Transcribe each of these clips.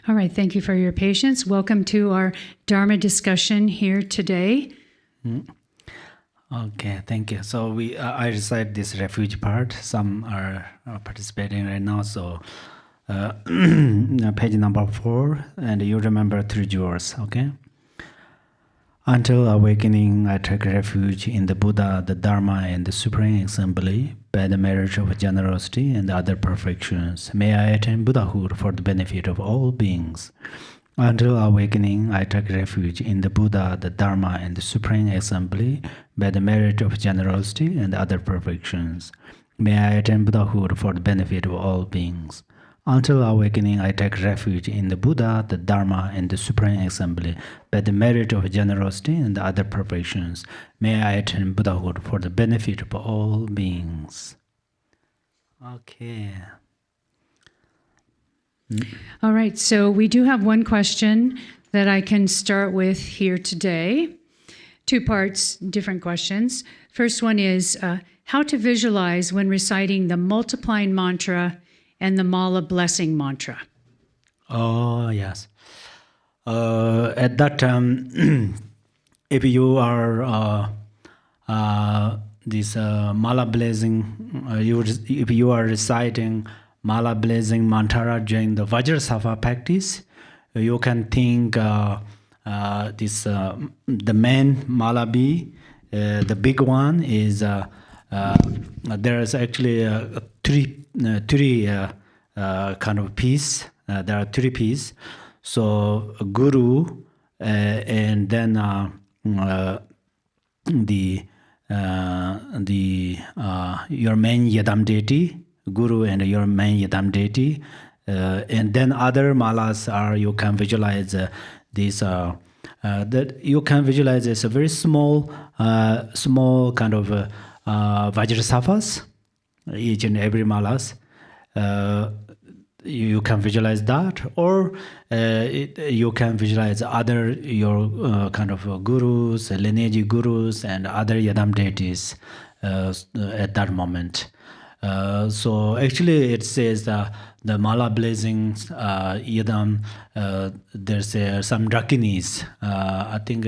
All right, thank you for your patience. Welcome to our Dharma discussion here today. Okay, thank you. So I recite this refuge part. Some are participating right now. So page number 4, and you remember 3 jewels, okay? Until awakening, I take refuge in the Buddha, the Dharma, and the Supreme Assembly by the merit of generosity and other perfections. May I attain Buddhahood for the benefit of all beings. Until awakening, I take refuge in the Buddha, the Dharma, and the Supreme Assembly by the merit of generosity and other perfections. May I attain Buddhahood for the benefit of all beings. Until awakening, I take refuge in the Buddha, the Dharma, and the Supreme Assembly by the merit of generosity and other perfections. May I attain Buddhahood for the benefit of all beings. Okay. All right, so we do have one question that I can start with here today. 2 parts, different questions. First one is how to visualize when reciting the multiplying mantra and the mala blessing mantra. Oh, yes. At that time, if you are this mala blessing, if you are reciting mala blessing mantra during the Vajrasattva practice, you can think the main mala B, the big one is there is actually three kind of piece. There are 3 pieces. So guru, and then your main yadam deity, guru and your main yadam deity, and then other malas are you can visualize this. That you can visualize as a very small kind of Vajrasattva's, each and every malas. You can visualize that, or you can visualize other your kind of gurus, lineage gurus, and other yadam deities at that moment. So actually, it says the mala blazing yadam. There's some dakinis. I think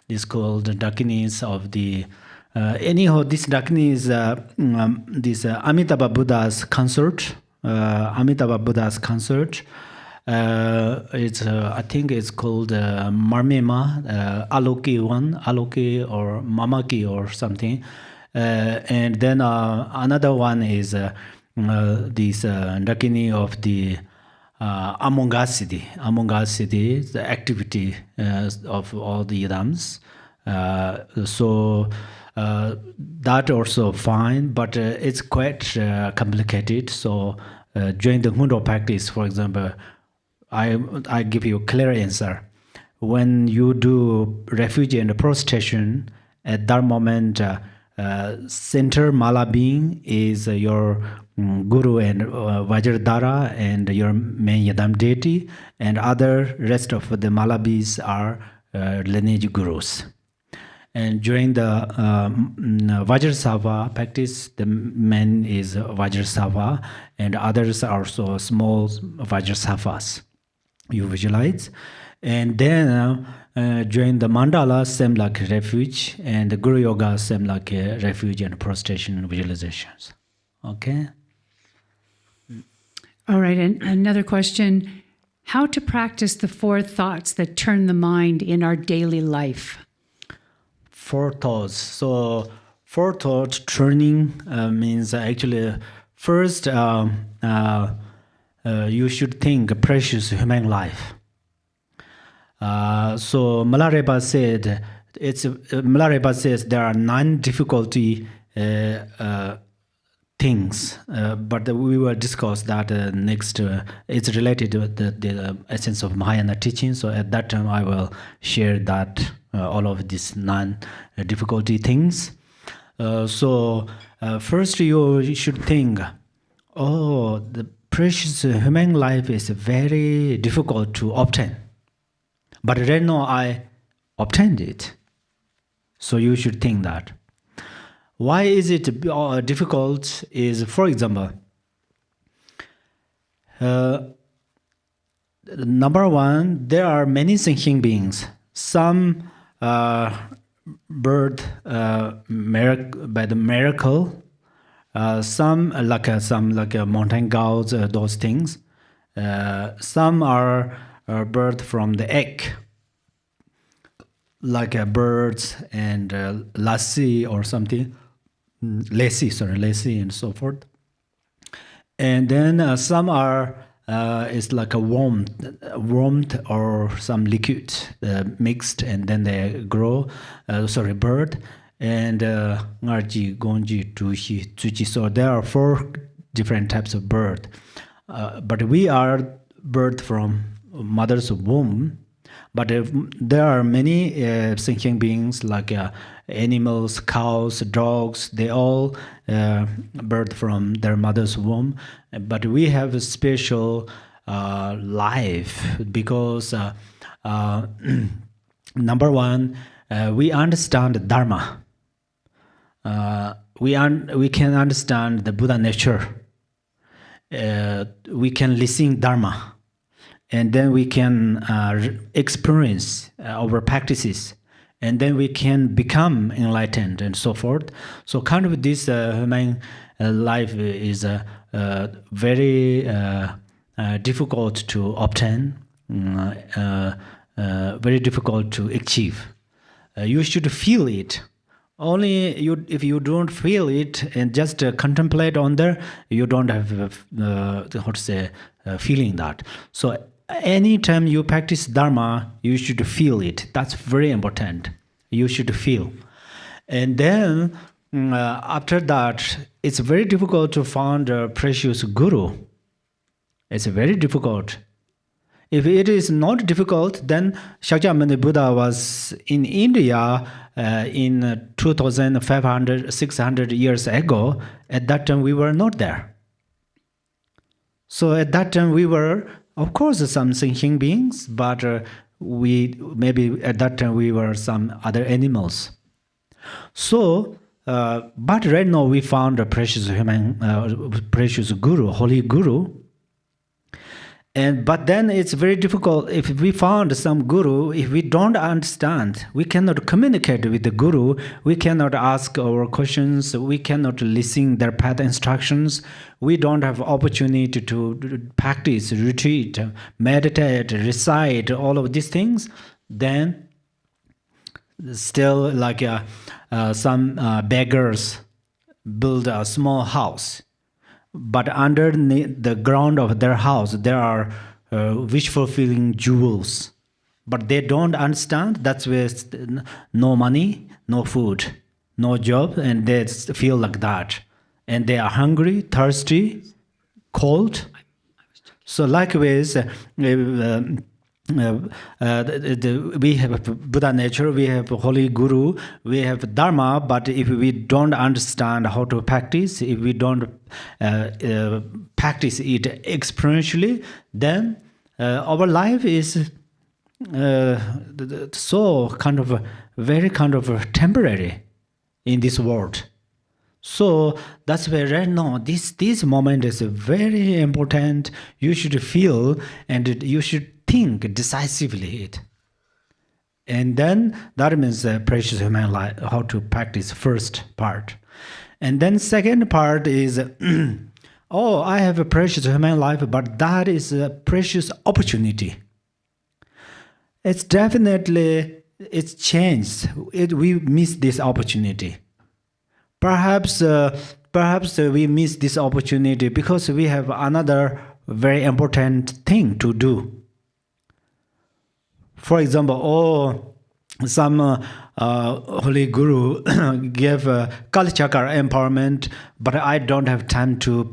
this called the dakinis of the. Anyhow, this dakini is this Amitabha Buddha's consort. Amitabha Buddha's consort. It's I think it's called Marmema, Aloki one, Aloki or Mamaki or something. And then another one is this dakini of the Amongasiddhi, the activity of all the yadams. So that also fine, but it's quite complicated. So during the Hundo practice, for example, I give you a clear answer. When you do refuge and prostration, at that moment, center mala being is your guru and Vajradhara and your main yadam deity, and other rest of the malabis are lineage gurus. And during the Vajrasattva practice, the main is Vajrasattva, and others are also small Vajrasattvas. You visualize. And then during the mandala, same like refuge, and the Guru Yoga, same like refuge and prostration visualizations. Okay? All right, and another question. How to practice the 4 thoughts that turn the mind in our daily life? 4 thoughts. So 4 thoughts turning means actually first you should think precious human life. So Milarepa says there are 9 difficulty things, but we will discuss that next. It's related to the essence of Mahayana teaching. So at that time I will share that all of these 9 difficulty things. So first you should think, the precious human life is very difficult to obtain. But right now I obtained it. So you should think that. Why is it difficult is, for example, number one, there are many thinking beings. Some birth by the miracle. Some like mountain gods, those things. Some are birth from the egg, like birds and lassi or something, lassi and so forth. And then some are it's like a warmth or some liquid mixed, and then they grow. Bird and ngarji, gonji, tushi, tsuchi. So there are 4 different types of bird, but we are birth from mother's womb. But there are many thinking beings like animals, cows, dogs. They all birth from their mother's womb. But we have a special life because number one, we understand Dharma. We can understand the Buddha nature. We can listen Dharma. And then we can experience our practices, and then we can become enlightened and so forth. So kind of this human life is very difficult to obtain, very difficult to achieve. You should feel it. Only if you don't feel it and just contemplate on there, you don't have feeling that. So anytime you practice Dharma, you should feel it. That's very important. You should feel. And then after that, it's very difficult to find a precious guru. It's very difficult. If it is not difficult, then Shakyamuni Buddha was in India in 2,500, 600 years ago. At that time, we were not there. So at that time, we were, of course, some thinking beings, but maybe at that time we were some other animals. So, but right now we found a precious precious guru, holy guru. But then it's very difficult if we found some guru, if we don't understand, we cannot communicate with the guru, we cannot ask our questions, we cannot listen their path instructions, we don't have opportunity to practice, retreat, meditate, recite, all of these things, then still like some beggars build a small house. But underneath the ground of their house, there are wish-fulfilling jewels. But they don't understand. That's where no money, no food, no job, and they feel like that. And they are hungry, thirsty, cold. So likewise, we have Buddha nature, we have Holy Guru, we have Dharma, but if we don't understand how to practice, if we don't practice it experientially, then our life is so very temporary in this world. So that's why right now this moment is very important. You should feel and you should think decisively it. And then that means precious human life, how to practice first part. And then second part is, oh, I have a precious human life, but that is a precious opportunity. It's definitely, it's changed. We miss this opportunity. Perhaps we miss this opportunity because we have another very important thing to do. For example, some Holy Guru gave Kali Chakra empowerment, but I don't have time to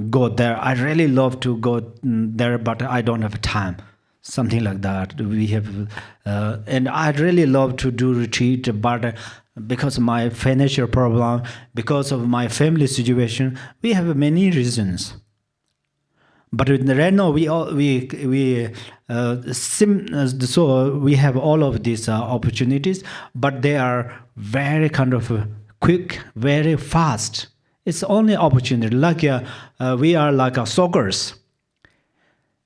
go there. I really love to go there, but I don't have time. Something like that. We have, and I'd really love to do retreat, but because of my financial problem, because of my family situation, we have many reasons. But right now so we have all of these opportunities, but they are very quick, very fast. It's only opportunity. Like we are like soccers.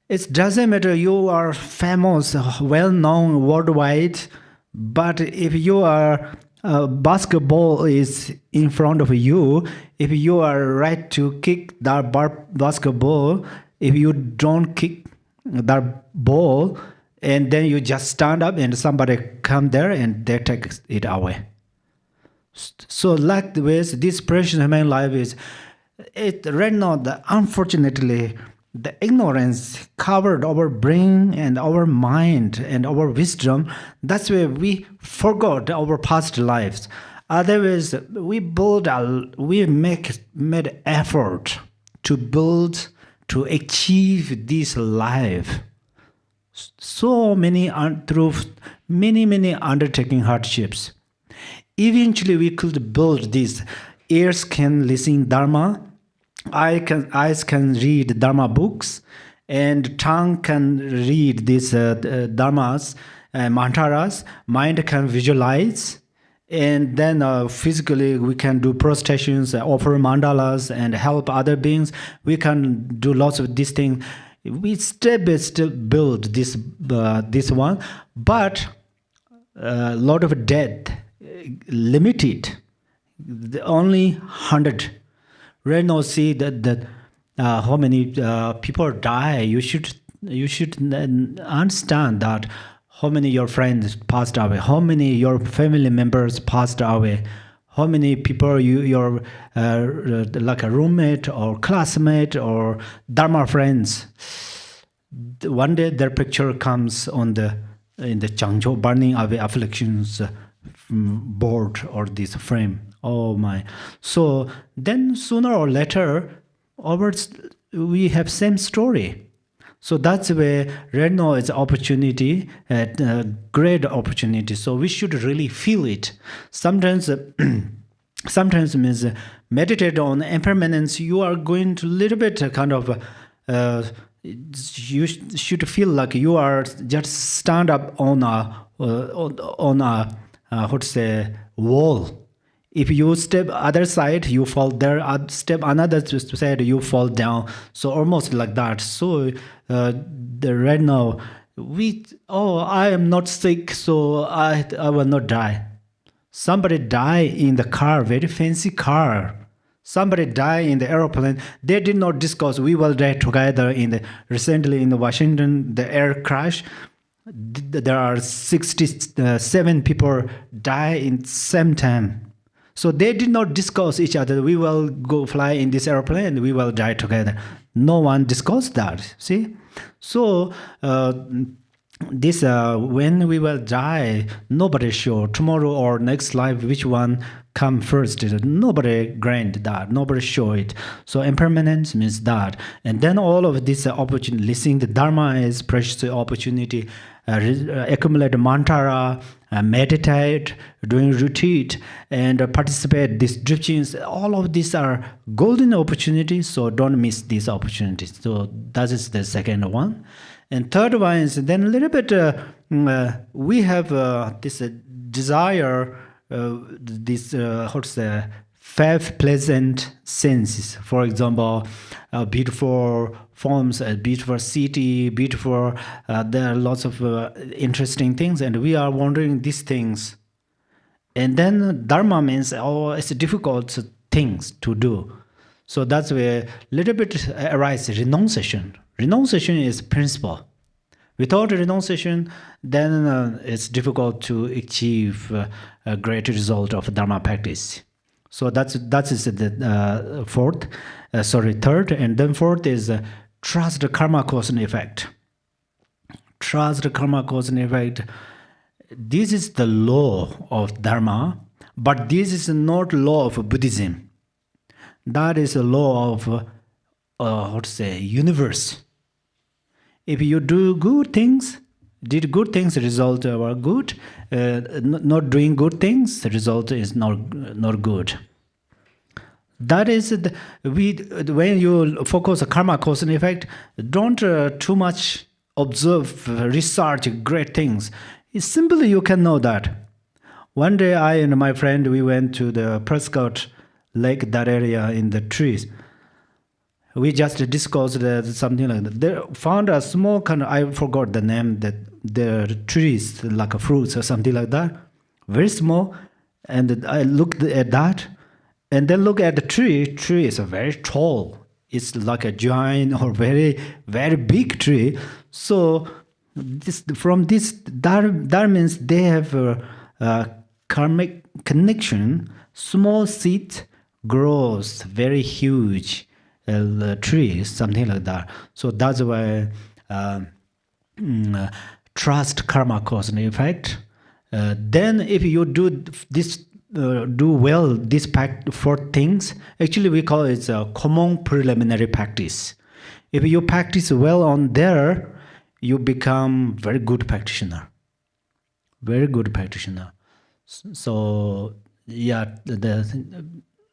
It doesn't matter you are famous, well known worldwide, but if you are basketball is in front of you, if you are right to kick that basketball, if you don't kick that ball, and then you just stand up and somebody come there and they take it away. So like with this precious human life is, it right now, unfortunately, the ignorance covered our brain and our mind and our wisdom. That's where we forgot our past lives. Otherwise, we made effort to build, to achieve this life. So many through many undertaking hardships. Eventually, we could build this. Ears can listen Dharma, eyes can read Dharma books, and tongue can read these Dharmas, mantras. Mind can visualize, and then physically we can do prostrations, offer mandalas, and help other beings. We can do lots of these things. We step by step build this one, but a lot of death limited. Only 100. Right now, see that how many people die. You should understand that how many your friends passed away, how many your family members passed away, how many people your like a roommate or classmate or Dharma friends. One day their picture comes in the Changzhou burning away afflictions board or this frame. Oh my! So then sooner or later, we have same story. So that's where right now is opportunity, great opportunity. So we should really feel it. Sometimes means meditate on impermanence. You are going to little bit kind of. You should feel like you are just stand up on a how to say wall. If you step other side, you fall there. Step another side, you fall down. So almost like that. So right now, I am not sick, so I will not die. Somebody die in the car, very fancy car. Somebody die in the airplane. They did not discuss. We will die together. Recently in Washington, the air crash. There are 67 people die in same time. So they did not discuss each other. We will go fly in this airplane. We will die together. No one discussed that. See, so this when we will die, nobody sure tomorrow or next life which one come first. Nobody grant that. Nobody show it. So impermanence means that. And then all of this opportunity, listening the Dharma is precious opportunity. Accumulate mantra, meditate, doing retreat, and participate these teachings. All of these are golden opportunities, so don't miss these opportunities. So that is the second one. And third one is then a little bit, we have this desire, this, how to say, five pleasant senses. For example, beautiful forms, a beautiful city, beautiful, there are lots of interesting things, and we are wondering these things. And then Dharma means, it's difficult things to do. So that's where a little bit arises renunciation. Renunciation is principle. Without renunciation, then it's difficult to achieve a great result of Dharma practice. So that is the third, and then fourth is trust the karma cause and effect. Trust the karma cause and effect. This is the law of Dharma, but this is not law of Buddhism. That is a law of universe. If you do good things, result are good. Not doing good things, the result is not good. That is when you focus on karma cause and effect, don't too much observe, research great things. It's simply you can know that. One day I and my friend, we went to the Prescott Lake, that area in the trees. we just discussed something like that. They found a small kind of, I forgot the name, that the trees like a fruits or something like that, very small. And I looked at that, and then look at the tree. Tree is a very tall. It's like a giant or very, very big tree. So that means they have a karmic connection. Small seed grows very huge tree, something like that. So that's why trust karma cause and effect. Then if you do this, do well these four things, actually we call it a common preliminary practice. If you practice well on there, you become very good practitioner. Very good practitioner. So yeah,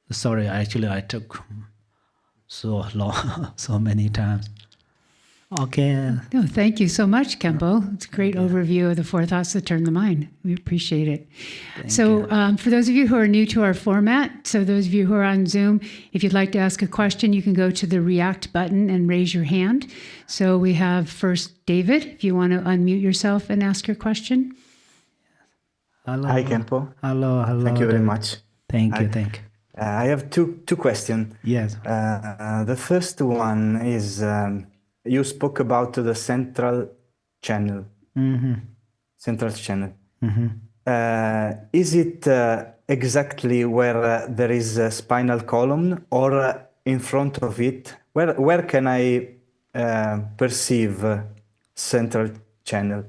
sorry, actually I took so long, so many times. Okay. No, thank you so much, Khenpo. It's a great overview of the four thoughts that turn the mind. We appreciate it. For those of you who are new to our format, so those of you who are on Zoom, if you'd like to ask a question, you can go to the React button and raise your hand. So we have first David, if you want to unmute yourself and ask your question. Hello. Hi, Khenpo. Hello. Thank you very much. Thank you. I have two questions. Yes. The first one is, you spoke about the central channel. Mm-hmm. Central channel. Mm-hmm. Is it exactly where there is a spinal column, or in front of it? Where can I perceive central channel?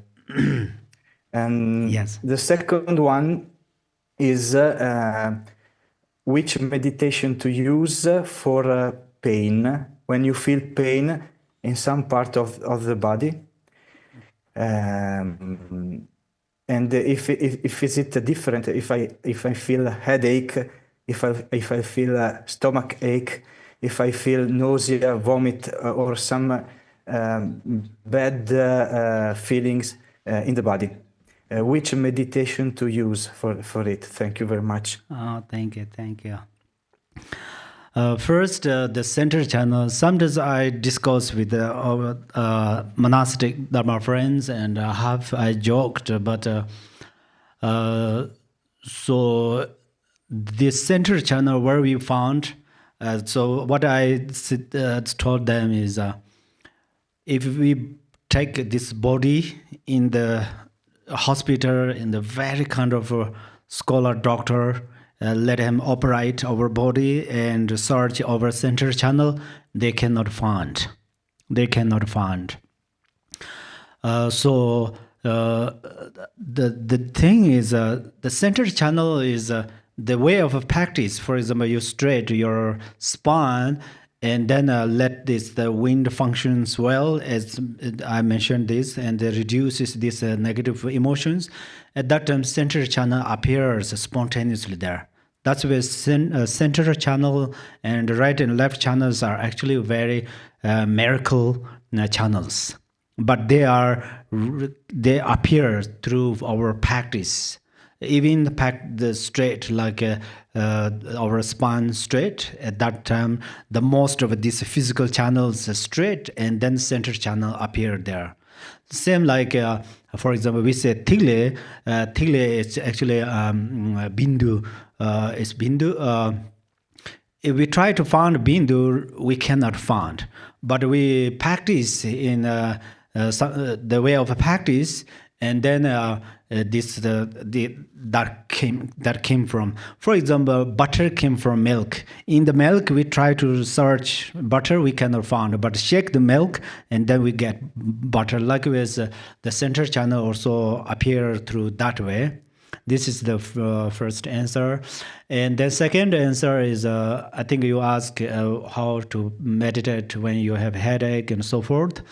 And yes. The second one is which meditation to use for pain, when you feel pain in some part of the body, and if is it different, if I feel a headache, if I feel a stomach ache, if I feel nausea, vomit, or some bad feelings in the body, which meditation to use for it? Thank you very much. Oh, thank you. First, the center channel. Sometimes I discuss with our monastic Dharma friends, and I joked, but so this center channel where we found. So what I told them is, if we take this body in the hospital, in the very kind of scholar doctor, let him operate our body and search our center channel, they cannot find. So the thing is, the center channel is the way of practice. For example, you straight your spine, and then let the wind functions well, as I mentioned this, and reduces these negative emotions. At that time, center channel appears spontaneously there. That's where center channel and right and left channels are actually very miracle channels. But they appear through our practice. Even the straight, like our spine straight, at that time, the most of these physical channels are straight, and then center channel appear there. Same like, for example, we say Tigre. Tigre is actually Bindu. It's Bindu. If we try to find Bindu, we cannot find. But we practice in the way of practice, and then that came from. For example, butter came from milk. In the milk, we try to search butter, we cannot find. But shake the milk, and then we get butter. Likewise, the center channel also appear through that way. This is the first answer. And the second answer is, I think you ask how to meditate when you have headache and so forth.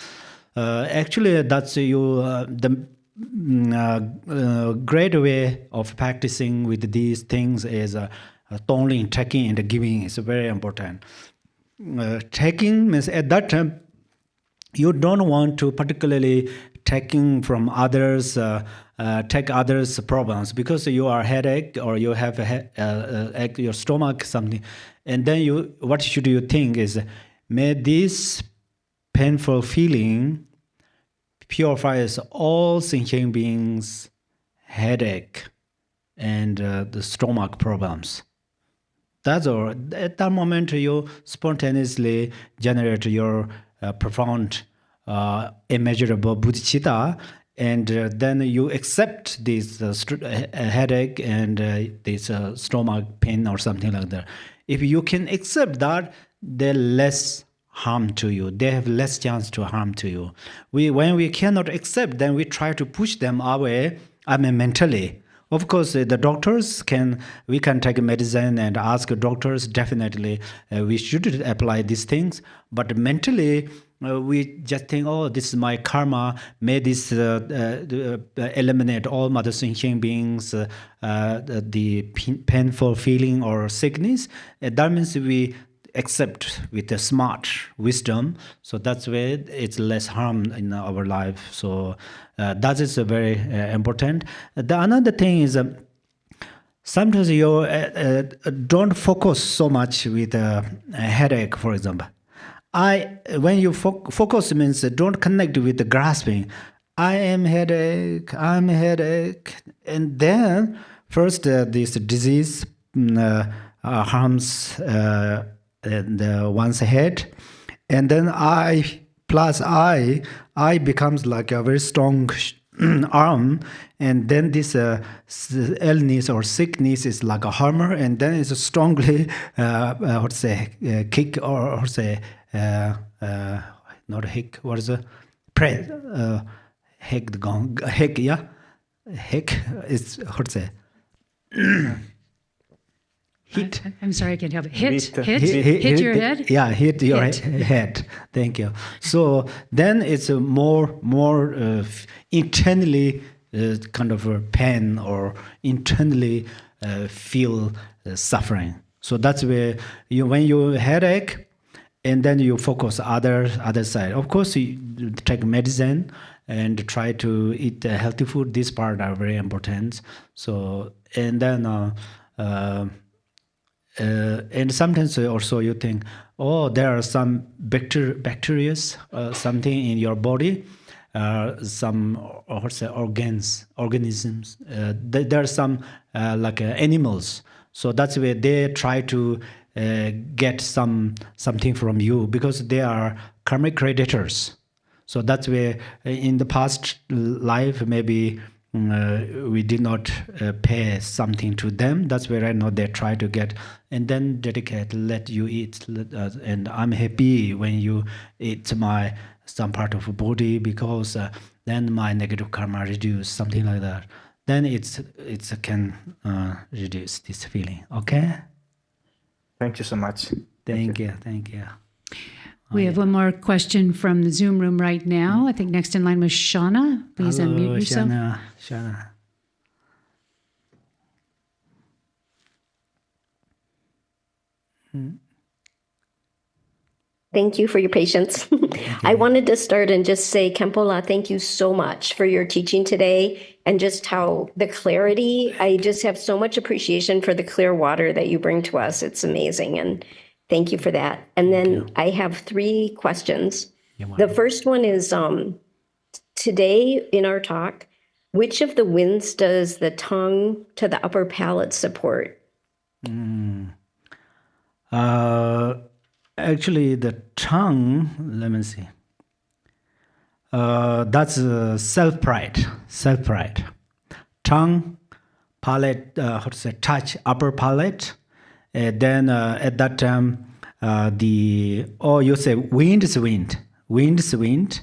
Actually, that's the great way of practicing with these things is only taking and giving is very important. Taking means at that time, you don't want to particularly taking from others, take others' problems, because you are headache or you have your stomach something, and then what should you think is, may this painful feeling purifies all sentient beings' headache and the stomach problems. That's all. At that moment, you spontaneously generate your profound, immeasurable bodhicitta, and then you accept this headache and this stomach pain or something like that. If you can accept that, they're less harm to you. They have less chance to harm to you. When we cannot accept, then we try to push them away. I mean, mentally. Of course, the doctors we can take medicine and ask doctors, definitely we should apply these things. But mentally, we just think, oh, this is my karma. May this eliminate all mother sentient beings, the painful feeling or sickness. That means we accept with a smart wisdom. So that's where it's less harm in our life. So that is very important. The another thing is sometimes you don't focus so much with a headache, for example. When you focus means don't connect with the grasping. I'm headache, and then first this disease harms one's head, and then I becomes like a very strong arm, and then this illness or sickness is like a hammer, and then it's strongly kick or say not hick, what is it, press hick the gong, hick, yeah, hick is what say hit. I'm sorry, I can't help it. Hit your head? Yeah, hit your head. Thank you. So then it's a more internally kind of a pain or internally feel suffering. So that's where when you headache, and then you focus other side. Of course, you take medicine and try to eat healthy food. This part are very important. So and then. And sometimes also you think, oh, there are some bacteria, something in your body, some organisms. There are some like animals. So that's where they try to get something from you because they are karmic predators. So that's where in the past life maybe we did not pay something to them. That's where I know they try to get and then dedicate, let you eat. And I'm happy when you eat some part of the body because then my negative karma reduce, something like that. Then it can reduce this feeling. Okay? Thank you so much. Thank you. We have one more question from the Zoom room right now. I think next in line was Shauna. Please unmute yourself. Shauna. Thank you for your patience. I wanted to start and just say, Khenpo, thank you so much for your teaching today and just how the clarity, I just have so much appreciation for the clear water that you bring to us. It's amazing. And thank you for that. And then I have 3 questions. The first one is, today in our talk, which of the winds does the tongue to the upper palate support? Actually, the tongue, let me see. That's self-pride. Tongue, palate, touch upper palate. Then at that time, you say wind's wind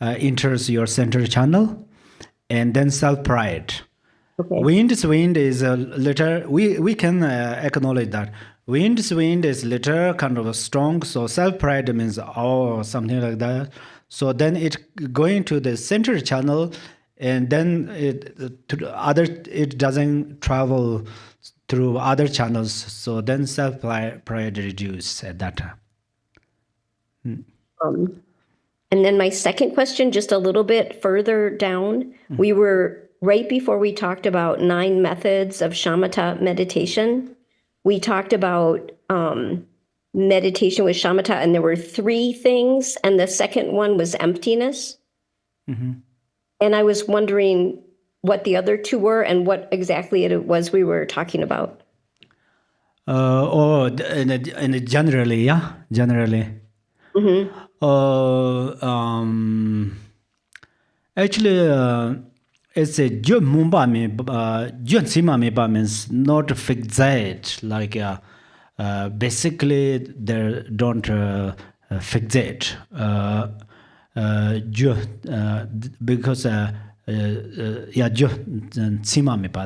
enters your central channel, and then self-pride. Okay. Wind's wind is a little, we can acknowledge that. Wind's wind is little kind of strong, so self-pride means something like that. So then it going to the central channel, and then it doesn't travel through other channels, so then self-pride reduce at that time. And then my second question, just a little bit further down, we were right before we talked about 9 methods of shamatha meditation. We talked about meditation with shamatha, and there were 3 things, and the second one was emptiness. And I was wondering what the other 2 were and what exactly it was we were talking about. And generally, yeah, generally. Actually, it's a jun mumba me, jun sima me ba means not fixate. Like basically, they don't fixate. Because yeah,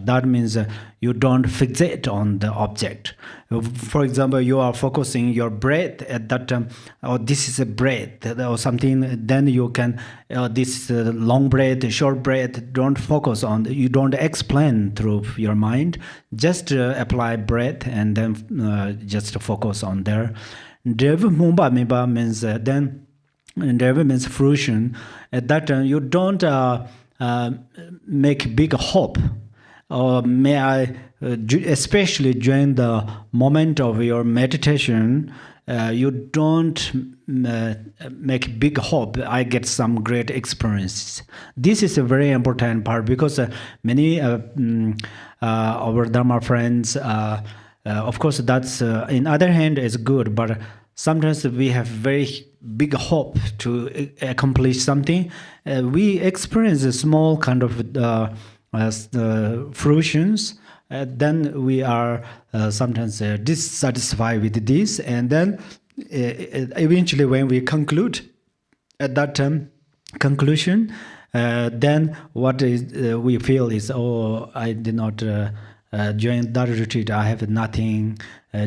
that means you don't fixate on the object. For example, you are focusing your breath at that time, or this is a breath or something, then you can, this long breath, short breath, don't focus on, you don't explain through your mind, just apply breath and then just focus on there. Mumba meba means then, Dharma means fruition. At that time, you don't make big hope. Or may I, especially during the moment of your meditation, you don't make big hope. I get some great experiences. This is a very important part because many our Dharma friends, of course, that's in other hand is good, but sometimes we have very big hope to accomplish something. We experience a small kind of fruitions. Then we are sometimes dissatisfied with this, and then eventually, when we conclude at that time, conclusion, then what is we feel is, oh, I did not join that retreat. I have nothing.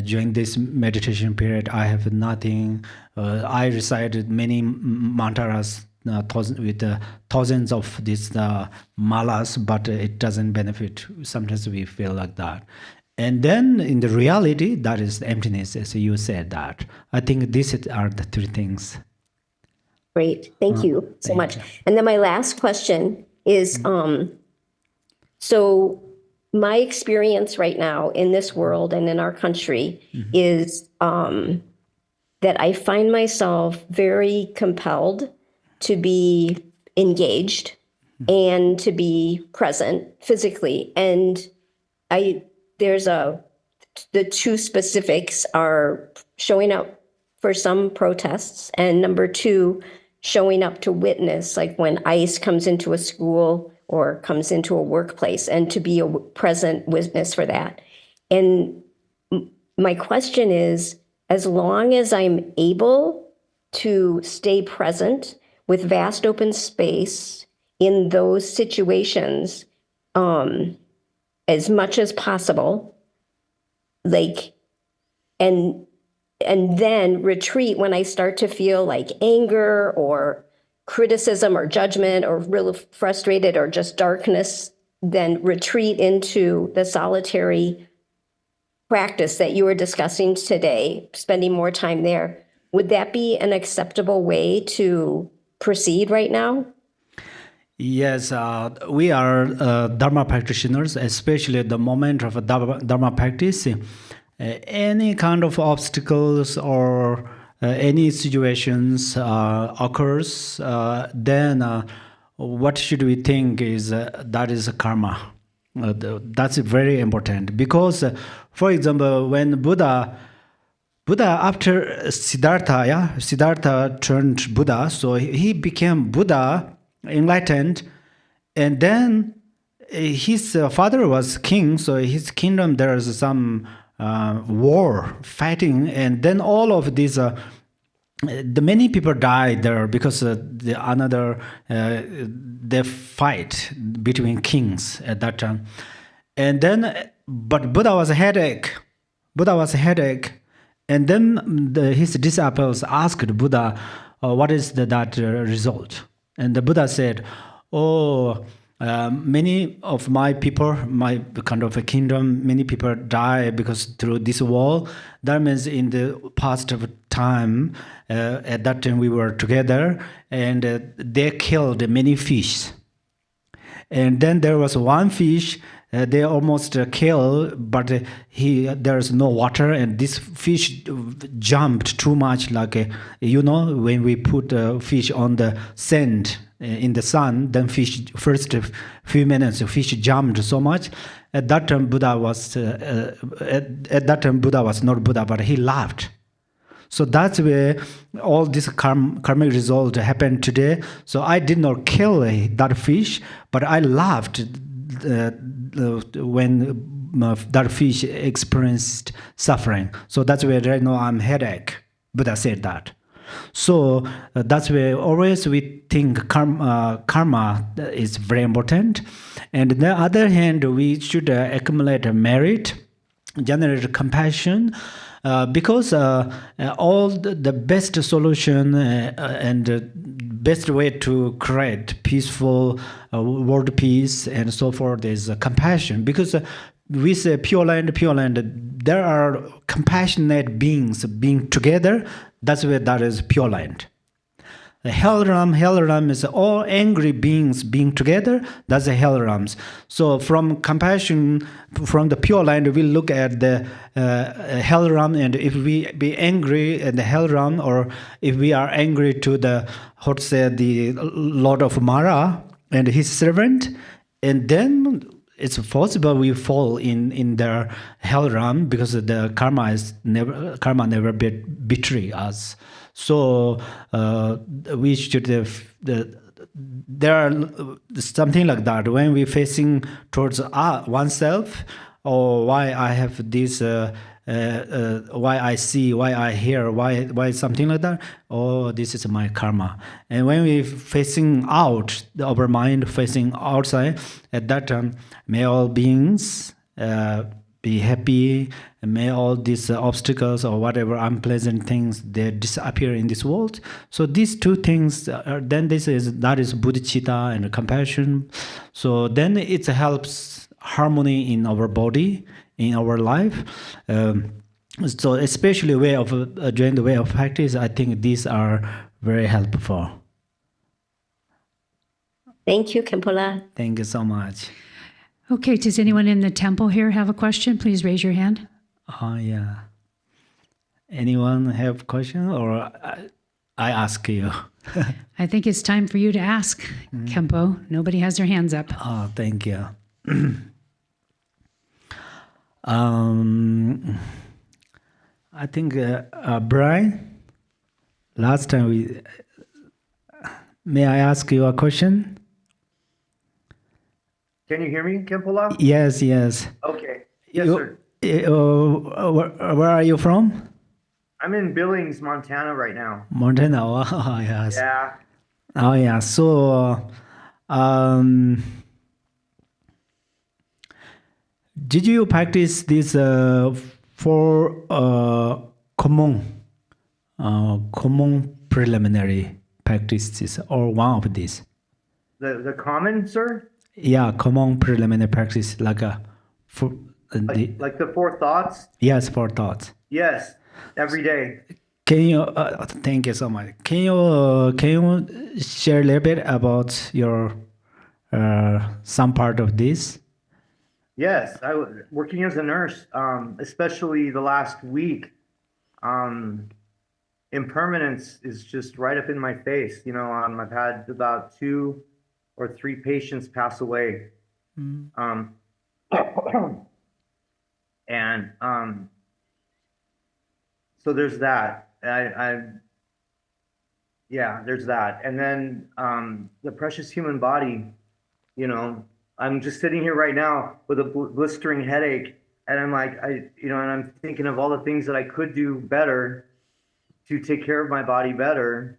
During this meditation period, I have nothing. I recited many mantras with thousands of these malas, but it doesn't benefit. Sometimes we feel like that. And then in the reality, that is emptiness, as you said that. I think these are the 3 things. Great. Thank you so much. And then my last question is, so my experience right now in this world and in our country is that I find myself very compelled to be engaged and to be present physically. And the 2 specifics are showing up for some protests, and number 2, showing up to witness, like when ICE comes into a school or comes into a workplace, and to be a present witness for that. And my question is, as long as I'm able to stay present with vast open space in those situations, as much as possible, like, and then retreat when I start to feel like anger or criticism or judgment or really frustrated or just darkness, then retreat into the solitary practice that you were discussing today, spending more time there. Would that be an acceptable way to proceed right now? Yes, we are Dharma practitioners, especially at the moment of Dharma practice. Any kind of obstacles or any situations occurs, then what should we think is that is karma. That's very important because, for example, when Buddha after Siddhartha turned Buddha, so he became Buddha, enlightened, and then his father was king, so his kingdom there is some war fighting, and then all of these the many people died there because they fight between kings at that time, and then but Buddha was a headache, and then his disciples asked Buddha, what is that result? And the Buddha said, oh, many of my people, my kind of a kingdom, many people die because through this war. That means in the past of time, at that time we were together, and they killed many fish. And then there was one fish they almost kill, but there's no water, and this fish jumped too much. Like when we put fish on the sand in the sun, then fish first few minutes fish jumped so much. At that time, Buddha was not Buddha, but he laughed. So that's where all this karmic result happened today. So I did not kill that fish, but I laughed when that fish experienced suffering. So that's where right now I'm headache. Buddha said that. So that's where always we think karma is very important. And on the other hand, we should accumulate merit, generate compassion, because all the best solution and best way to create peaceful world peace and so forth is compassion. Because we say Pure Land, there are compassionate beings being together. That's where that is Pure Land. The hell realm is all angry beings being together. That's the hell realms. So from compassion, from the Pure Land, we look at the hell realm, and if we be angry in the hell realm, or if we are angry to the Lord of Mara and his servant, and then it's possible we fall in their hell realm, because the karma never betray us. So we should there are something like that when we facing towards oneself, or why I have this, why I see, why I hear, why something like that. Oh, this is my karma. And when we facing out, our mind facing outside, at that time, may all beings be happy, and may all these obstacles or whatever unpleasant things, they disappear in this world. So these two things, then that is bodhicitta and compassion. So then it helps harmony in our body, in our life. So especially during the way of practice, I think these are very helpful. Thank you, Khenpo. Thank you so much. Okay, does anyone in the temple here have a question? Please raise your hand. Oh, yeah. Anyone have a question, or I ask you? I think it's time for you to ask, Khenpo. Nobody has their hands up. Oh, thank you. I think, Brian, last time may I ask you a question? Can you hear me, Khenpo? Yes. Okay. Yes, sir. Where are you from? I'm in Billings, Montana right now. Montana. Oh, yes. Yeah. Oh, yeah. So, did you practice this four common preliminary practices, or one of these? The common, sir? Yeah, common preliminary practice, like the four thoughts? Yes, four thoughts. Yes, every day. Can you? Thank you so much. Can you share a little bit about your some part of this? Yes, I was working as a nurse, especially the last week. Impermanence is just right up in my face. You know, I've had about 2 or 3 patients pass away. And so there's that. There's that. And then the precious human body, you know, I'm just sitting here right now with a blistering headache, and I'm like, and I'm thinking of all the things that I could do better to take care of my body better.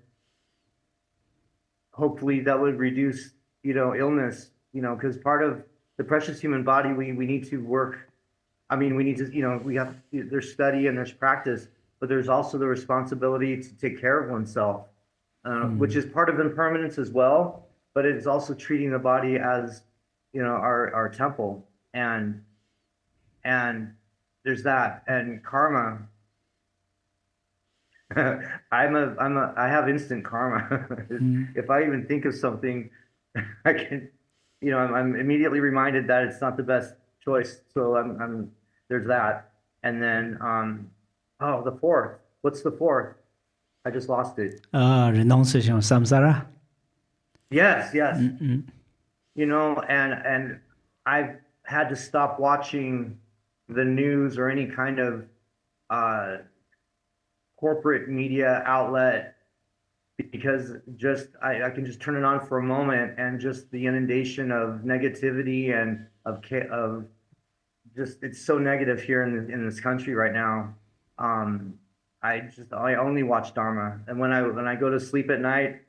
Hopefully that would reduce, illness, because part of the precious human body, we need to work. I mean, we need to, there's study and there's practice, but there's also the responsibility to take care of oneself, which is part of impermanence as well, but it's also treating the body as, our temple, and there's that, and karma. I have instant karma. If I even think of something, I can, I'm immediately reminded that it's not the best choice. So I'm there's that. And then the fourth. What's the fourth? I just lost it. Renunciation of samsara. Yes, yes. Mm-mm. You know, and I've had to stop watching the news or any kind of corporate media outlet because just I can just turn it on for a moment and just the inundation of negativity and of just it's so negative here in this country right now. I only watch Dharma, and when I go to sleep at night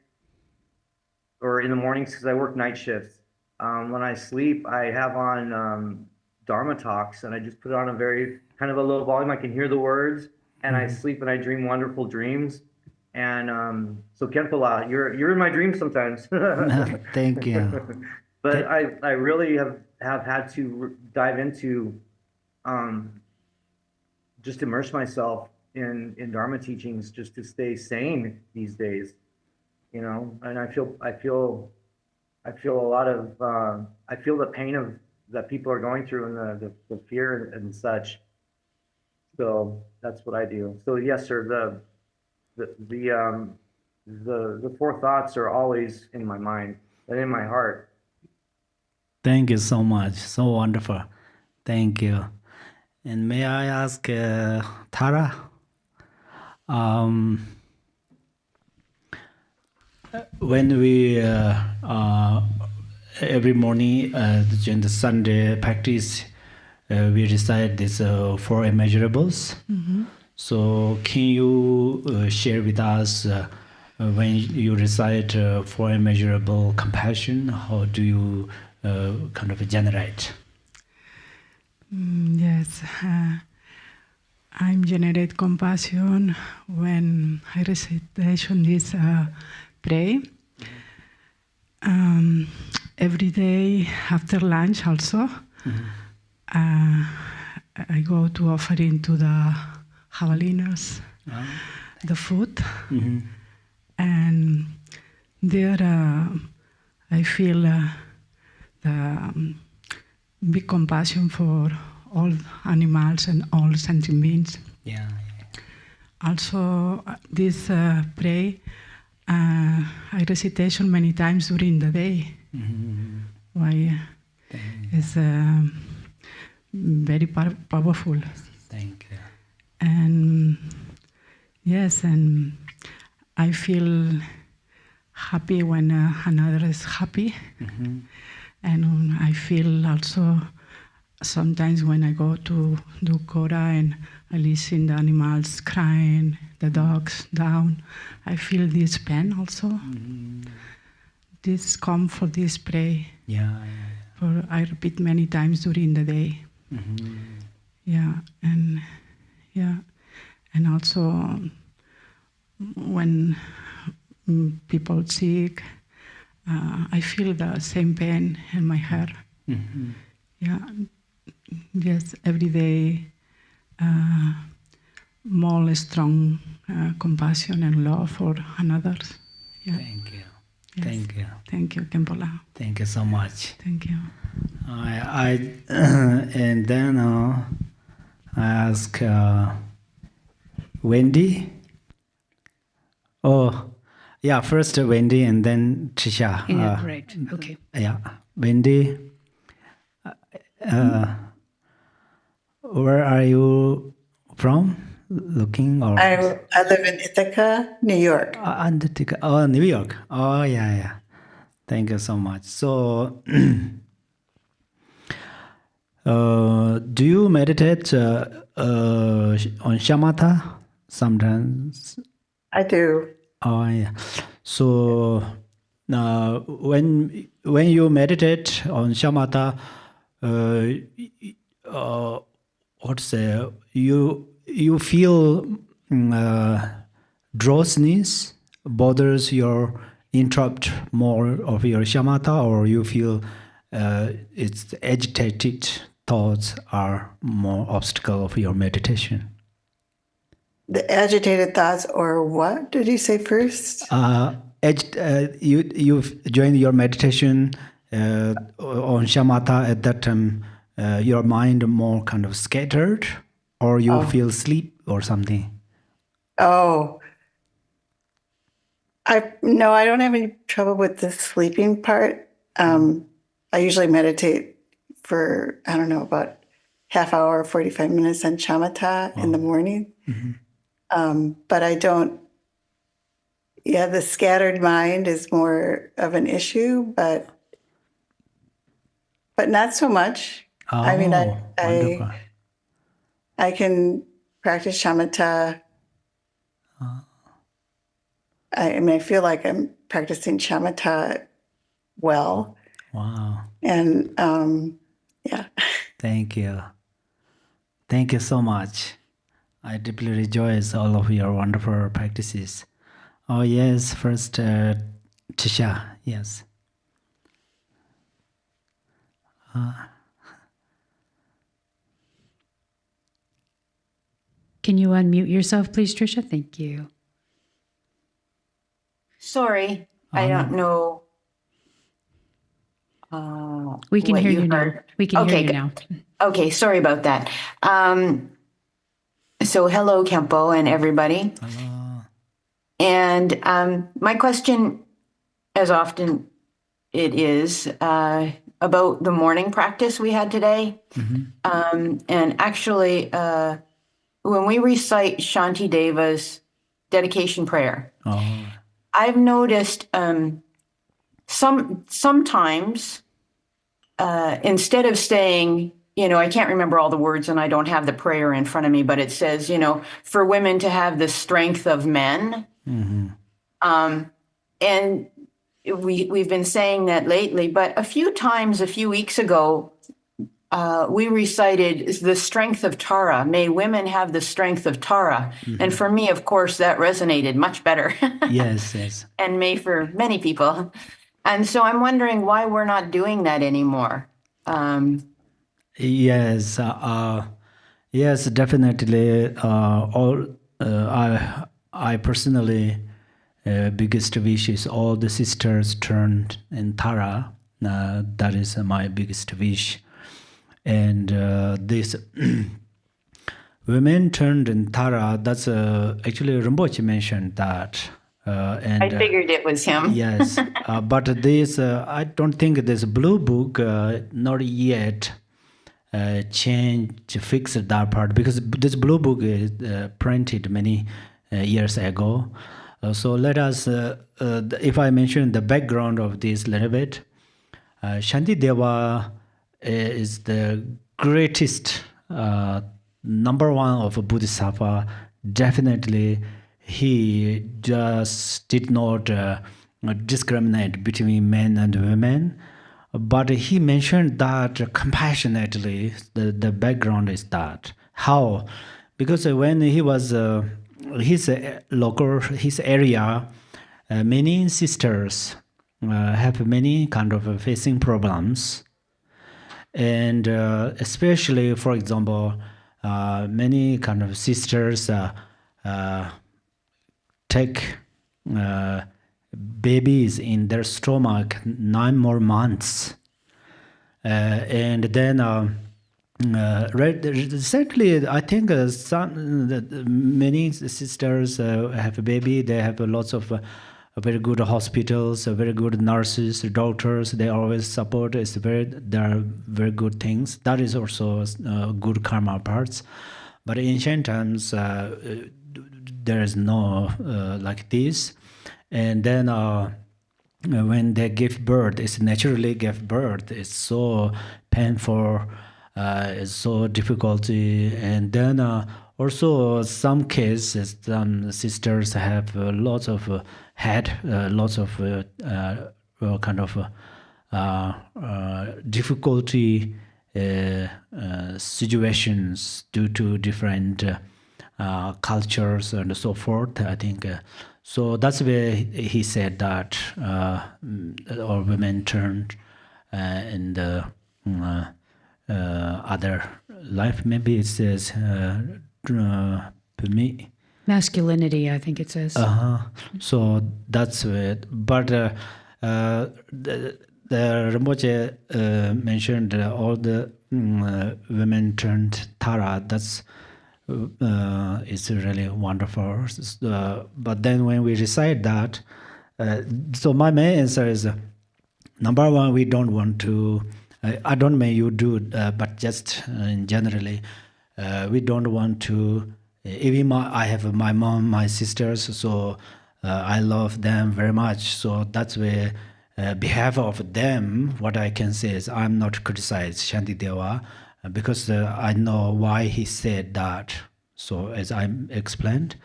or in the mornings because I work night shifts. When I sleep, I have on Dharma talks, and I just put it on a very kind of a low volume. I can hear the words, and I sleep and I dream wonderful dreams. And so Khenpo, you're in my dreams sometimes. Thank you. But I really have had to dive into just immerse myself in Dharma teachings just to stay sane these days, you know. And I feel a lot of I feel the pain of that people are going through and the fear and such. So that's what I do. So yes, sir. The four thoughts are always in my mind and in my heart. Thank you so much. So wonderful. Thank you. And may I ask Tara? When we every morning during the Sunday practice, we recite this four immeasurables. Mm-hmm. So can you share with us when you recite four immeasurable compassion, how do you kind of generate? Yes, I generate compassion when I recitation this pray. Every day after lunch also, I go to offering to the javelinas, the food. Mm-hmm. And there I feel the big compassion for all animals and all sentient beings. Yeah. Also, this pray, I recitation many times during the day. Mm-hmm. Why? It's very powerful. Thank you. And yes, and I feel happy when another is happy. Mm-hmm. And I feel also sometimes when I go to do Kora and I listen the animals crying, the dogs down, I feel this pain also. Mm-hmm. This come for this pray. Yeah. For I repeat many times during the day. Mm-hmm. And also when people sick, I feel the same pain in my heart. Mm-hmm. Yeah, yes, every day more strong compassion and love for others. Yeah. Thank you. Yes. Thank you. Thank you, Khenpo. Thank you so much. Thank you. I and then I ask Wendy. Oh, yeah. First Wendy and then Trisha. Yeah, right. Okay. Yeah, Wendy. Where are you from? Looking or? I live in Ithaca, New York. Antarctica. Oh, New York. Oh, yeah. Thank you so much. So, do you meditate on shamatha sometimes? I do. Oh, yeah. So, when you meditate on shamatha, you feel drowsiness bothers your interrupt more of your shamatha, or you feel it's agitated thoughts are more obstacle of your meditation? The agitated thoughts, or what did you say first? You join your meditation on shamatha at that time. your mind more kind of scattered, or you feel sleep or something? Oh, no, I don't have any trouble with the sleeping part. I usually meditate for, I don't know, about half hour, 45 minutes on shamatha in the morning. But I don't, the scattered mind is more of an issue, but not so much. I mean, Wonderful. I can practice shamatha. I mean, I feel like I'm practicing shamatha well. Wow. And yeah. Thank you. Thank you so much. I deeply rejoice all of your wonderful practices. Oh, yes. First, Tisha. Yes. Can you unmute yourself, please, Tricia? Thank you. Sorry, I don't know. We can what hear you now. heard. We can hear Okay, you good. now. Okay, sorry about that. So hello, Khenpo and everybody. Hello. And my question, as often it is, about the morning practice we had today. And actually, when we recite Shanti Deva's dedication prayer, Oh, I've noticed sometimes instead of saying, I can't remember all the words and I don't have the prayer in front of me, but it says, for women to have the strength of men. And we've been saying that lately, but a few weeks ago, we recited the strength of Tara. May women have the strength of Tara. And for me, of course, that resonated much better. yes. And may for many people. And so I'm wondering why we're not doing that anymore. Yes. Yes, definitely. I personally, biggest wish is all the sisters turned in Tara. That is my biggest wish. And this women turned in Tara, that's actually Rinpoche mentioned that. And I figured it was him. Yes, but this, I don't think this blue book, not yet fixed that part, because this blue book is printed many years ago. So let us, if I mention the background of this little bit, Shanti Deva is the greatest number one of Bodhisattva. Definitely, he just did not discriminate between men and women. But he mentioned that compassionately, the background is that. How? Because when he was, his area, many sisters have many kind of facing problems. And especially, for example, many kind of sisters take babies in their stomach 9 more months. And then recently, I think many sisters have a baby. They have lots of very good hospitals, very good nurses, doctors. They always support. There are very good things. That is also good karma parts. But in ancient times, there is no like this. And then when they give birth, it's naturally give birth. It's so painful, it's so difficult. And then also some cases, some sisters have lots of lots of kind of difficulty situations due to different cultures and so forth. I think so. That's where he said that all women turned in the other life. Maybe it says me. Masculinity, I think it says. So that's it. But the Rinpoche mentioned all the women turned Tara. That's it's really wonderful. But then when we recite that, so my main answer is number one, we don't want to. I don't mean you do, but just generally, we don't want to. Even I have my mom, my sisters, so I love them very much. So that's where, behalf of them, what I can say is I'm not criticize Shantideva because I know why he said that. So as I explained,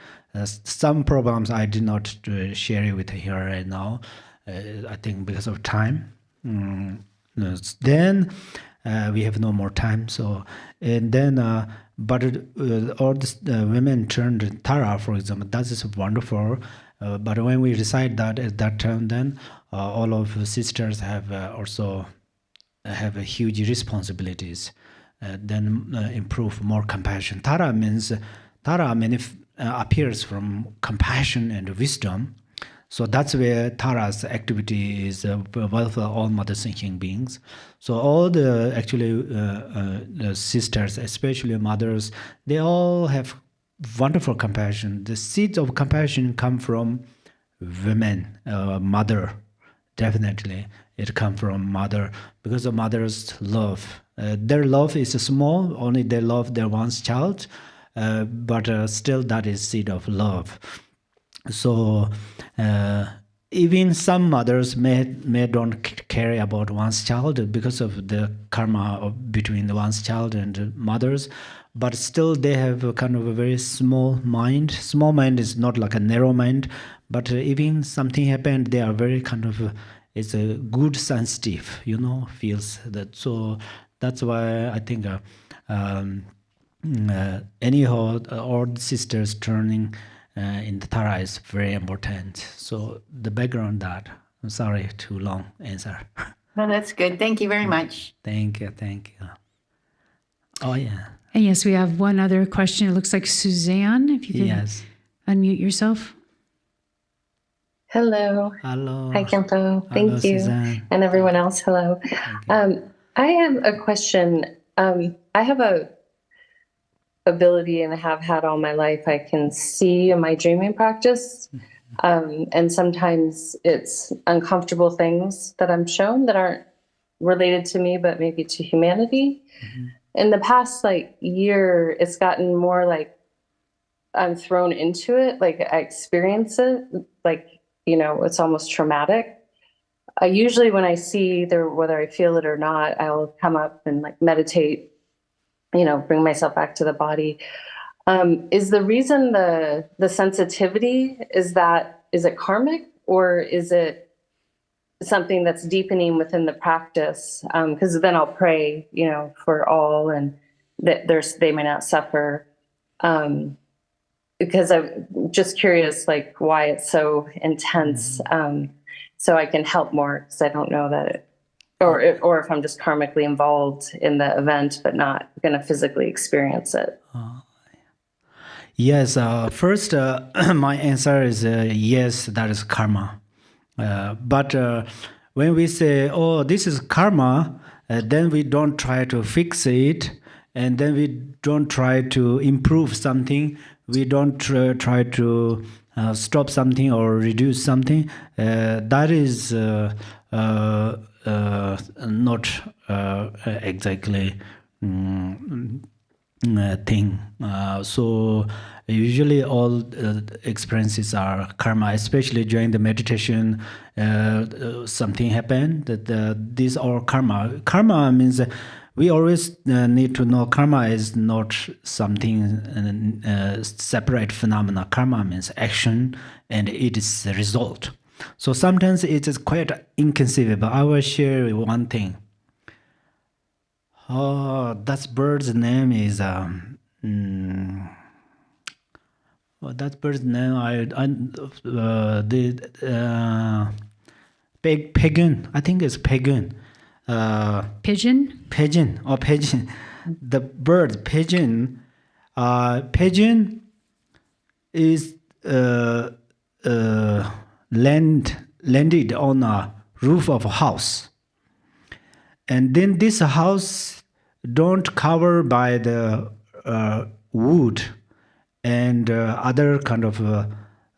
some problems I did not share it with here right now. I think because of time. Then we have no more time. So and then, but all the women turned Tara, for example. That is wonderful. But when we recite that at that time, then all of the sisters have also have huge responsibilities. Then improve more compassion. Tara appears from compassion and wisdom. So that's where Tara's activity is well for all mother thinking beings. So all the actually the sisters, especially mothers, they all have wonderful compassion. The seeds of compassion come from women, mother. Definitely, it comes from mother because of mother's love. Their love is small, only they love their one child, but still that is seed of love. So even some mothers may don't care about one's child because of the karma between one's child and mothers, but still they have a kind of a very small mind. Small mind is not like a narrow mind, but even something happened, they are very kind of it's a good sensitive, feels that. So that's why I think anyhow all the sisters turning in the Tara is very important. So the background that, I'm sorry, too long answer. No, that's good. Thank you very much. Thank you. Oh, yeah. And yes, we have one other question. It looks like Suzanne, if you can Yes. unmute yourself. Hello. Hello. Hi, Khenpo. Thank Hello, you. Suzanne. And everyone else, hello. I have a question. I have a ability and I have had all my life. I can see in my dreaming practice. And sometimes it's uncomfortable things that I'm shown that aren't related to me, but maybe to humanity. In the past year, it's gotten more like I'm thrown into it. Like I experience it, it's almost traumatic. Usually when I see whether I feel it or not, I'll come up and meditate, bring myself back to the body. Is the reason the sensitivity is it karmic, or is it something that's deepening within the practice? Because then I'll pray, for all and that they may not suffer. Because I'm just curious, why it's so intense. So I can help more, because I don't know that or if I'm just karmically involved in the event, but not going to physically experience it. Yes. First, my answer is yes, that is karma. But when we say, oh, this is karma, then we don't try to fix it, and then we don't try to improve something. We don't try to stop something or reduce something. That is not exactly thing. So usually all experiences are karma, especially during the meditation. Something happened that these are karma. Karma means we always need to know karma is not something separate phenomena. Karma means action, and it is the result. So sometimes it is quite inconceivable. I will share one thing. Oh, that bird's name is that bird's name Pagan. I think it's Pagan. Pigeon? Pigeon. The bird pigeon. Pigeon is landed on a roof of a house. and then this house don't cover by the wood and other kind of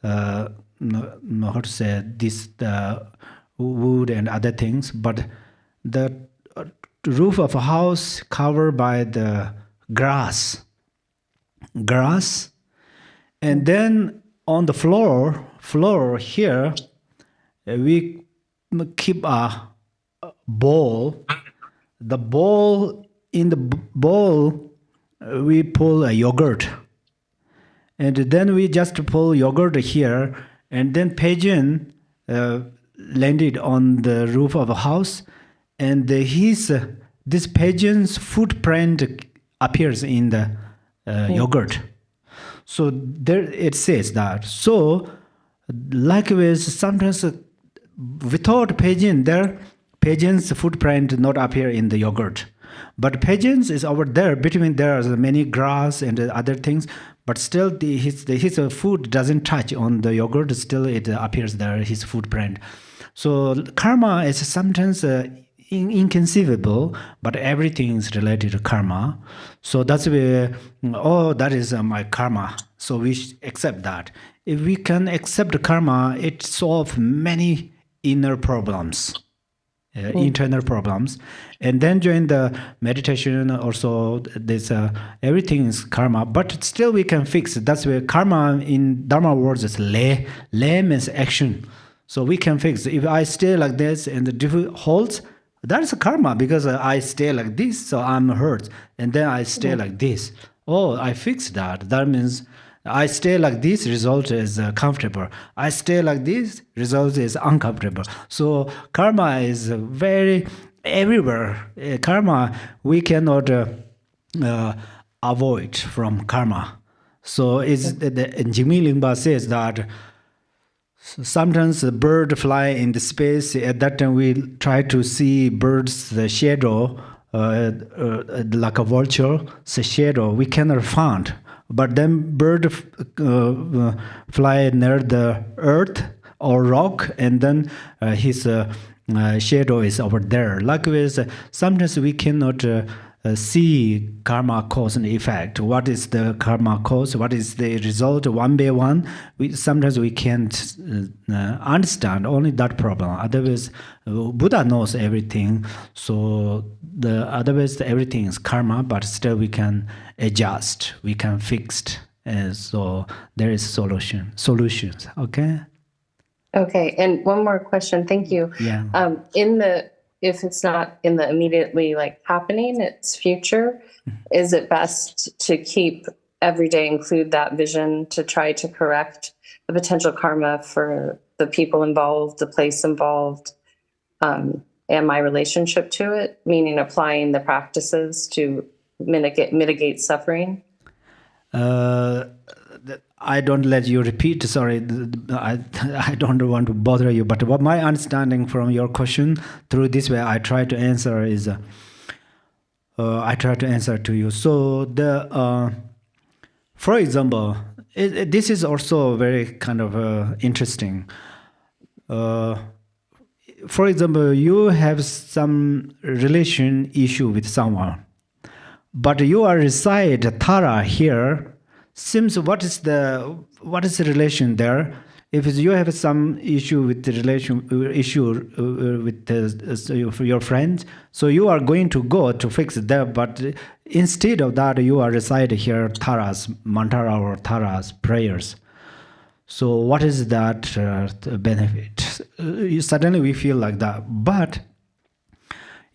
how to say this wood and other things, but the roof of a house covered by the grass, and then on the floor here we keep a bowl. The bowl, in the bowl we pull a yogurt, and then we just pull yogurt here, and then pigeon landed on the roof of a house, and this pigeon's footprint appears in the yogurt. So there it says that. So likewise, sometimes without pigeon, pigeon's footprint not appear in the yogurt. But pigeons is over there, between there are many grass and other things, but still his food doesn't touch on the yogurt, still it appears there, his footprint. So karma is sometimes inconceivable, but everything is related to karma. So that's where, that is my karma. So we accept that. If we can accept karma, it solves many inner problems. Internal problems, and then during the meditation also there's everything is karma, but still we can fix it. That's where karma in Dharma words is le means action, so we can fix it. If I stay like this and the different holds, that's a karma, because I stay like this, so I'm hurt, and then I stay like this. I fixed that. That means I stay like this, result is comfortable. I stay like this, result is uncomfortable. So karma is very everywhere. Karma, we cannot avoid from karma. So Jimmy Lingpa says that sometimes the bird fly in the space. At that time, we try to see birds, the shadow, like a vulture, the shadow. We cannot find. But then bird fly near the earth or rock, and then his shadow is over there. Likewise, sometimes we cannot see karma cause and effect. What is the karma cause? What is the result? One by one, sometimes we can't understand only that problem. Otherwise, Buddha knows everything. So otherwise everything is karma, but still we can adjust, we can fix it. And so there is solutions. Okay. Okay, and one more question. Thank you. Yeah. If it's not in the immediately happening, it's future, is it best to keep every day, include that vision to try to correct the potential karma for the people involved, the place involved, and my relationship to it, meaning applying the practices to mitigate suffering? I don't let you repeat, sorry, I don't want to bother you, but what my understanding from your question through this way, I try to answer is, I try to answer to you. So for example, this is also very kind of interesting. For example, you have some relation issue with someone, but you are reside Tara here. Seems what is the relation there? If you have some issue with the with your friend, so you are going to go to fix that. But instead of that, you are recite here Tara's mantra or Tara's prayers. So what is that benefit? Suddenly we feel like that, but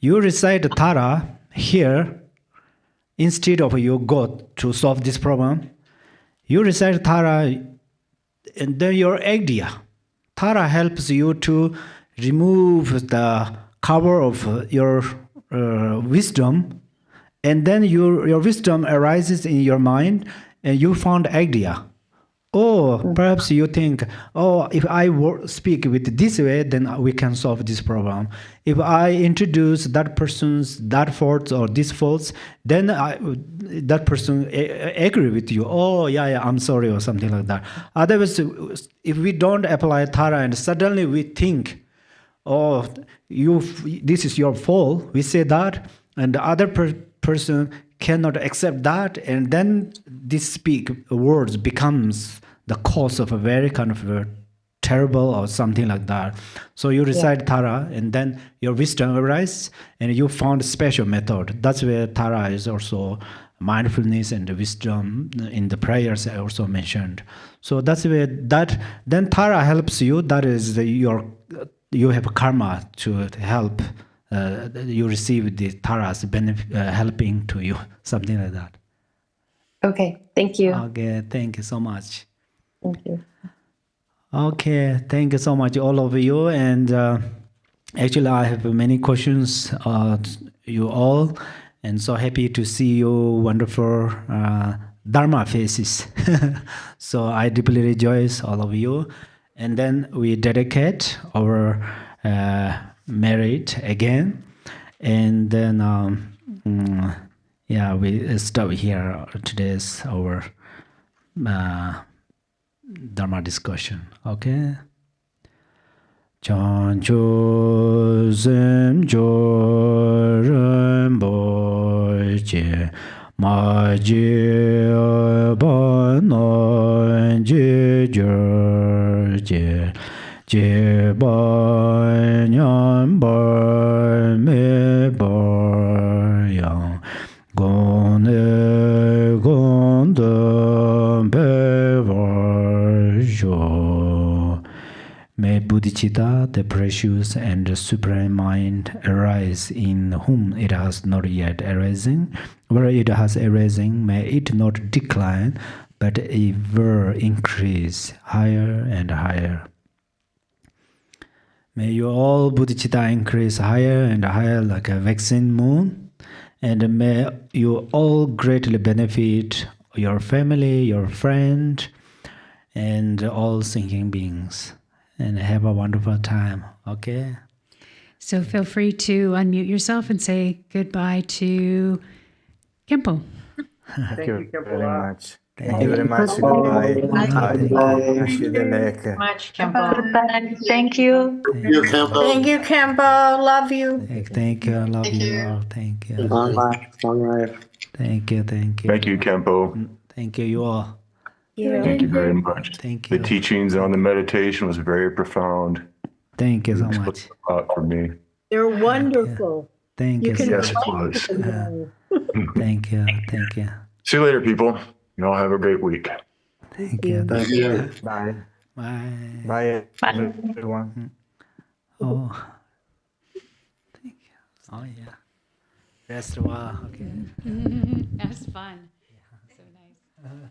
you recite Tara here instead of you go to solve this problem. You recite Tara, and then your idea. Tara helps you to remove the cover of your wisdom, and then your wisdom arises in your mind, and you found idea. Perhaps you think, if I speak with this way, then we can solve this problem. If I introduce that person's that faults or this faults, then that person agree with you. I'm sorry, or something like that. Otherwise, if we don't apply Tara and suddenly we think, oh, this is your fault. We say that, and the other person cannot accept that, and then this speak words becomes the cause of a very kind of a terrible or something like that. So you recite Tara, and then your wisdom arises, and you found a special method. That's where Tara is also mindfulness and wisdom in the prayers I also mentioned. So that's where then Tara helps you. That is you have karma to help. You receive the Tara's benefit, helping to you, something like that. Okay, thank you. Okay, thank you so much. Thank you. Okay, thank you so much, all of you. And actually, I have many questions, you all, and so happy to see you wonderful Dharma faces. So I deeply rejoice, all of you. And then we dedicate our merit again. And then, we stop here today's our Dharma discussion. Okay. Chancho zem joren boje ma je ba no je je je ba nyam ba me ba yang gon may bodhicitta, the precious and supreme mind, arise in whom it has not yet arisen. Where it has arisen, may it not decline, but ever increase higher and higher. May your all bodhicitta increase higher and higher like a waxing moon, and may you all greatly benefit your family, your friend, and all thinking beings. And have a wonderful time, okay? So feel free to unmute yourself and say goodbye to Khenpo. Thank you, very Khenpo. much. Thank you very much. Goodbye. Much, Khenpo. Thank you. Thank you, Khenpo. Love you. Thank you, I love you all. Thank you. Thank you, thank you. Thank you, Khenpo. Thank you, you all. Thank you very much. Thank you. The teachings on the meditation was very profound. Thank you so It much. was a lot for me. They're wonderful. Thank you. Yes, it was. Thank you. Thank you. See you later, people. You all have a great week. Thank you. Thank you. Bye. Bye. Bye, everyone. Oh. Thank you. Oh, yeah. Rest a while. Okay. That's fun. So nice.